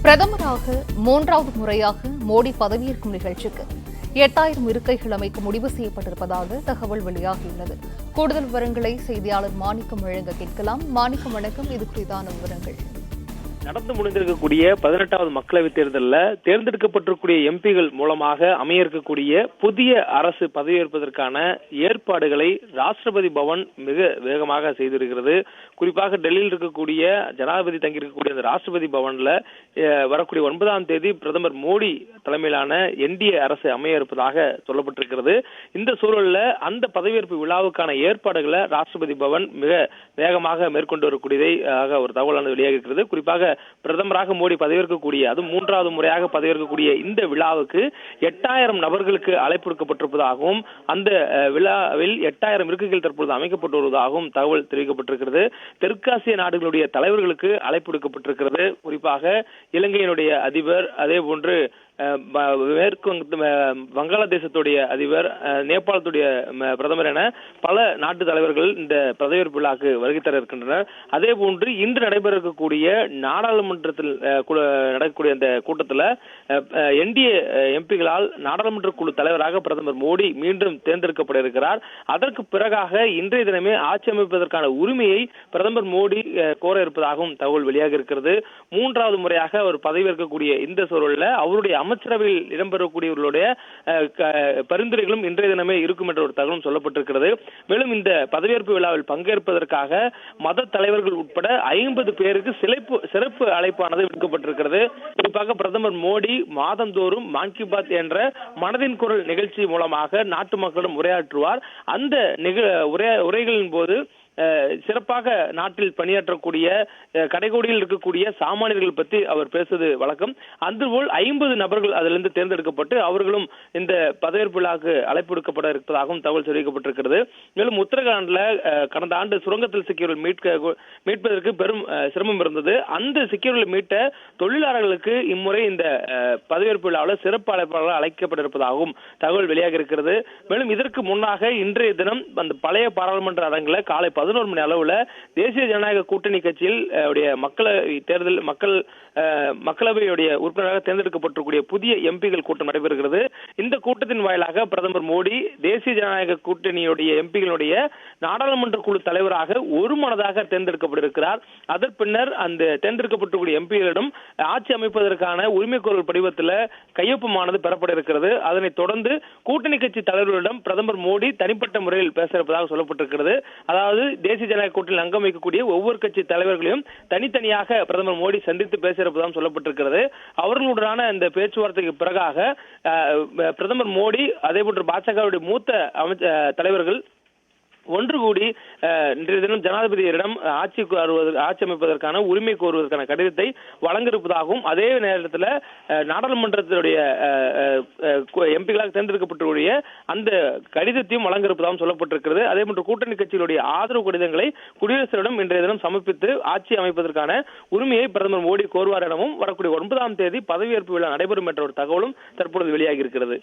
பிரதமராக மூன்றாவது முறையாக மோடி பதவியேற்கும் நிகழ்ச்சிக்கு 8000 இருக்கைகள் அமைக்க முடிவு செய்யப்பட்டிருப்பதாக தகவல் வெளியாகியுள்ளது. கூடுதல் விவரங்களை செய்தியாளர் மாணிக்கம் வழங்க கேட்கலாம். மாணிக்கம், வணக்கம். இது குறித்தான விவரங்கள். நடந்து முடிந்திருக்கக்கூடிய 18வது மக்களவைத் தேர்தலில் தேர்ந்தெடுக்கப்பட்டிருக்கூடிய எம்பிகள் மூலமாக அமைய இருக்கக்கூடிய புதிய அரசு பதவியேற்பதற்கான ஏற்பாடுகளை ராஷ்டிரபதி பவன் மிக வேகமாக செய்திருக்கிறது. குறிப்பாக டெல்லியில் இருக்கக்கூடிய ஜனாதிபதி தங்கியிருக்கக்கூடிய அந்த ராஷ்டிரபதி பவன்ல வரக்கூடிய 9ஆம் தேதி பிரதமர் மோடி தலைமையிலான என்டிஏ அரசு அமைய இருப்பதாக சொல்லப்பட்டிருக்கிறது. இந்த சூழலில் அந்த பதவியேற்பு விழாவுக்கான ஏற்பாடுகளை ராஷ்டிரபதி பவன் மிக வேகமாக மேற்கொண்டு வரக்கூடியதாக ஒரு தகவலானது வெளியாக இருக்கிறது. குறிப்பாக பிரதமராக மோடி பதவியேற்கக்கூடிய, அது மூன்றாவது முறையாக பதவியேற்கக்கூடிய இந்த விழாவுக்கு 8000 நபர்களுக்கு அழைப்பு விடுக்கப்பட்டிருப்பதாகவும் அந்த விழாவில் 8000 இருக்கைகள் தற்பொழுது அமைக்கப்பட்டு வருவதாகவும் தகவல் தெரிவிக்கப்பட்டிருக்கிறது. தெற்காசிய நாடுகளுடைய தலைவர்களுக்கு அழைப்பு விடுக்கப்பட்டிருக்கிறது. குறிப்பாக இலங்கையினுடைய அதிபர், அதே போன்று மேற்கு வங்காளதேசத்துடைய அதிபர், நேபாளத்துடைய பிரதமர் என பல நாட்டு தலைவர்கள் இந்த பதவியேற்பு விழாக்கு வருகை தர இருக்கின்றனர். அதே போன்று இன்று நடைபெற இருக்கக்கூடிய நாடாளுமன்றத்தில் நடக்கக்கூடிய அந்த கூட்டத்தில் என்டிஏ எம்பிகளால் நாடாளுமன்ற குழு தலைவராக பிரதமர் மோடி மீண்டும் தேர்ந்தெடுக்கப்பட இருக்கிறார். அதற்கு பிறகாக இன்றைய தினமே ஆட்சி அமைப்பதற்கான உரிமையை பிரதமர் மோடி கோர இருப்பதாகவும் தகவல் வெளியாக இருக்கிறது. மூன்றாவது முறையாக அவர் பதவியேற்கக்கூடிய இந்த சூழலில் அவருடைய அமைச்சரவையில் இடம்பெறக்கூடியவர்களுடைய பரிந்துரைகளும் இன்றைய தினமே இருக்கும் என்ற ஒரு தகவலும் சொல்லப்பட்டிருக்கிறது. மேலும் இந்த பதவியேற்பு விழாவில் பங்கேற்பதற்காக மத தலைவர்கள் உட்பட 50 பேருக்கு சிறப்பு அழைப்பானது விடுக்கப்பட்டிருக்கிறது. குறிப்பாக பிரதமர் மோடி மாதந்தோறும் மான் கி பாத் என்ற மனதின் குரல் நிகழ்ச்சி மூலமாக நாட்டு மக்களிடம் உரையாற்றுவார். அந்த உரைகளின் போது சிறப்பாக நாட்டில் பணியாற்றக்கூடிய கடைகோடியில் இருக்கக்கூடிய சாமானியர்கள் பற்றி அவர் பேசுவது வழக்கம். அதுபோல் 50 நபர்கள் அதிலிருந்து தேர்ந்தெடுக்கப்பட்டு அவர்களும் இந்த பதவியேற்பு விழாவுக்கு அழைப்பு விடுக்கப்பட இருப்பதாகவும் தகவல் தெரிவிக்கப்பட்டிருக்கிறது. மேலும் உத்தரகாண்ட்ல கடந்த ஆண்டு சுரங்கத்தில் சிக்கியவர்கள் மீட்பதற்கு பெரும் சிரமம் இருந்தது. அந்த சிக்கியவர்களை மீட்ட தொழிலாளர்களுக்கு இம்முறை இந்த பதவியேற்பு விழாவில் சிறப்பு அழைப்பாளர்கள் அழைக்கப்பட இருப்பதாகவும் தகவல் வெளியாக இருக்கிறது. மேலும் இதற்கு முன்னாக இன்றைய தினம் அந்த பழைய பாராளுமன்ற அரங்கில் காலை 11 மணி அளவுல தேசிய ஜனநாயக கூட்டணி கட்சியில் மக்களவையுடைய உறுப்பினராக தேர்ந்தெடுக்கப்பட்டிருக்கூடிய புதிய எம்பிகள் கூட்டம் நடைபெறுகிறது. இந்த கூட்டத்தின் வாயிலாக பிரதமர் மோடி தேசிய ஜனநாயக கூட்டணியுடைய எம்பிகளுடைய நாடாளுமன்ற குழு தலைவராக ஒருமனதாக தேர்ந்தெடுக்கப்பட்டிருக்கிறார். அதன் பின்னர் அந்த தேர்ந்தெடுக்கப்பட்டிருக்கூடிய எம்பிகளிடம் ஆட்சி அமைப்பதற்கான உரிமை கோரல் படிவத்தில் கையொப்பமானது பெறப்பட இருக்கிறது. அதனைத் தொடர்ந்து கூட்டணி கட்சி தலைவர்களிடம் பிரதமர் மோடி தனிப்பட்ட முறையில் பேச இருப்பதாக சொல்லப்பட்டிருக்கிறது. அதாவது தேசிய ஜனநாயக கூட்டணியில் அங்கம் வைக்கக்கூடிய ஒவ்வொரு கட்சி தலைவர்களையும் தனித்தனியாக பிரதமர் மோடி சந்தித்து பேச இருப்பதாக சொல்லப்பட்டிருக்கிறது. அவர்களுடனான இந்த பேச்சுவார்த்தைக்கு பிறகாக பிரதமர் மோடி, அதே போன்று பாஜகவுடைய மூத்த தலைவர்கள் ஒன்று கூடி இன்றைய தினம் ஜனாதிபதியிடம் ஆட்சி அமைப்பதற்கான உரிமை கோருவதற்கான கடிதத்தை வழங்க இருப்பதாகவும், அதே நேரத்தில் நாடாளுமன்றத்தினுடைய எம்பிகளாக தேர்ந்தெடுக்கப்பட்டுள்ள அந்த கடிதத்தையும் வழங்க இருப்பதாகவும் சொல்லப்பட்டிருக்கிறது. அதே போன்று கூட்டணி கட்சிகளுடைய ஆதரவு கடிதங்களை குடியரசுடன் இன்றைய தினம் சமர்ப்பித்து ஆட்சி அமைப்பதற்கான உரிமையை பிரதமர் மோடி கோருவார் எனவும் வரக்கூடிய 9ஆம் தேதி பதவியேற்பு விழா நடைபெறும் என்ற ஒரு தகவலும் தற்பொழுது வெளியாகி இருக்கிறது.